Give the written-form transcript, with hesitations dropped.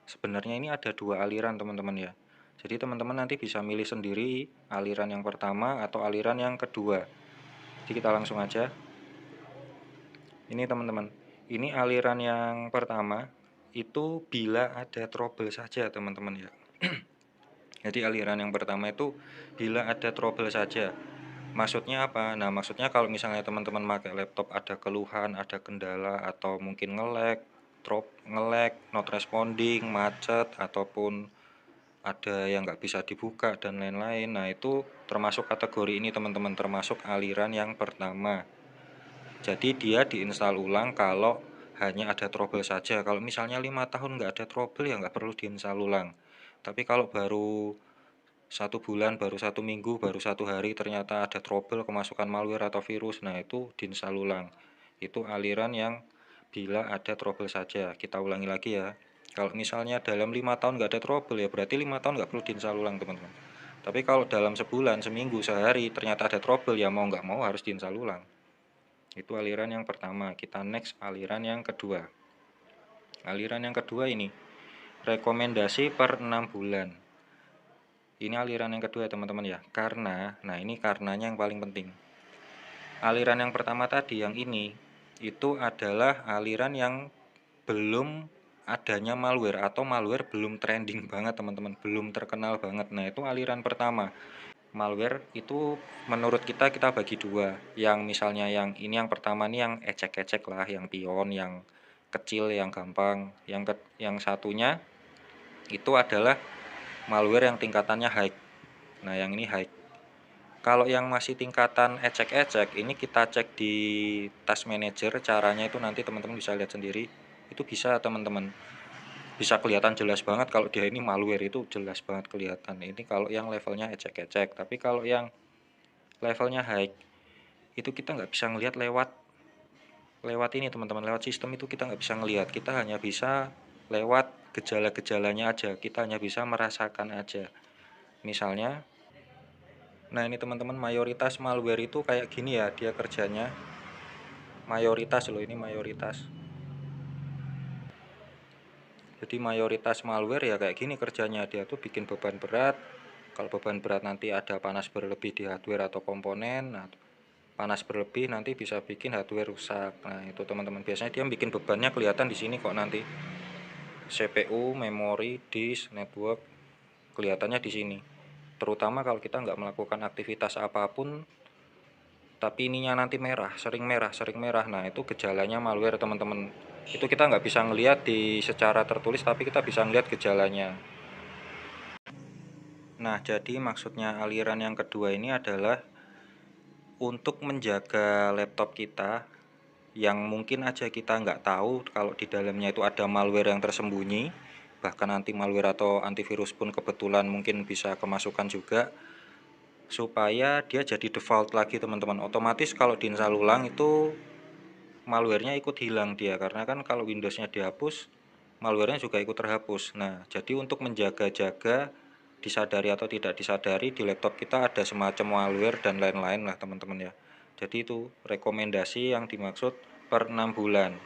Sebenarnya ini ada dua aliran teman-teman ya. Jadi teman-teman nanti bisa milih sendiri aliran yang pertama atau aliran yang kedua. Jadi kita langsung aja. Ini teman-teman, ini aliran yang pertama itu bila ada trouble saja teman-teman ya. Jadi aliran yang pertama itu bila ada trouble saja. Maksudnya apa? Nah, maksudnya kalau misalnya teman-teman pakai laptop ada keluhan, ada kendala, atau mungkin nge-lag, not responding, macet, ataupun ada yang nggak bisa dibuka dan lain-lain. Nah, itu termasuk kategori ini teman-teman, termasuk aliran yang pertama. Jadi dia diinstal ulang kalau hanya ada trouble saja. Kalau misalnya 5 tahun nggak ada trouble ya nggak perlu diinstal ulang. Tapi kalau baru 1 bulan, baru 1 minggu, baru 1 hari ternyata ada trouble kemasukan malware atau virus, nah itu diinstal ulang. Itu aliran yang bila ada trouble saja. Kita ulangi lagi ya. Kalau misalnya dalam 5 tahun nggak ada trouble ya berarti 5 tahun nggak perlu diinstal ulang teman-teman. Tapi kalau dalam sebulan, seminggu, sehari ternyata ada trouble ya mau nggak mau harus diinstal ulang. Itu aliran yang pertama. Kita next aliran yang kedua. Aliran yang kedua ini rekomendasi per 6 bulan. Ini aliran yang kedua teman-teman ya. Karena, nah ini karenanya yang paling penting. Aliran yang pertama tadi yang ini itu adalah aliran yang belum adanya malware atau malware belum trending banget teman-teman, belum terkenal banget. Nah, itu aliran pertama. Malware itu menurut kita bagi dua. Yang misalnya yang ini yang pertama nih yang ecek-ecek lah, yang pion, yang kecil, yang gampang. Yang satunya itu adalah malware yang tingkatannya high. Nah, yang ini high. Kalau yang masih tingkatan ecek-ecek, ini kita cek di task manager. Caranya itu nanti teman-teman bisa lihat sendiri. Itu bisa teman-teman. Bisa kelihatan jelas banget kalau dia ini malware, itu jelas banget kelihatan. Ini kalau yang levelnya ecek-ecek. Tapi kalau yang levelnya high itu kita nggak bisa ngelihat lewat ini teman-teman, lewat sistem itu kita nggak bisa ngelihat, kita hanya bisa lewat gejala-gejalanya aja, kita hanya bisa merasakan aja. Misalnya, nah ini teman-teman, mayoritas malware itu kayak gini ya dia kerjanya, mayoritas loh, ini mayoritas. Jadi mayoritas malware ya kayak gini kerjanya, dia tuh bikin beban berat. Kalau beban berat nanti ada panas berlebih di hardware atau komponen. Nah, panas berlebih nanti bisa bikin hardware rusak. Nah, itu teman-teman, biasanya dia bikin bebannya kelihatan di sini kok nanti. CPU, memori, disk, network, kelihatannya di sini. Terutama kalau kita nggak melakukan aktivitas apapun, tapi ininya nanti sering merah. Nah, itu gejalanya malware teman-teman. Itu kita nggak bisa ngelihat secara tertulis, tapi kita bisa ngelihat gejalanya. Nah, jadi maksudnya aliran yang kedua ini adalah untuk menjaga laptop kita yang mungkin aja kita nggak tahu kalau di dalamnya itu ada malware yang tersembunyi, bahkan anti malware atau antivirus pun kebetulan mungkin bisa kemasukan juga, supaya dia jadi default lagi teman-teman. Otomatis kalau diinstal ulang itu malwarenya ikut hilang dia, karena kan kalau Windowsnya dihapus malwarenya juga ikut terhapus. Nah, jadi untuk menjaga-jaga disadari atau tidak disadari di laptop kita ada semacam malware dan lain-lain lah teman-teman ya. Jadi itu rekomendasi yang dimaksud per 6 bulan.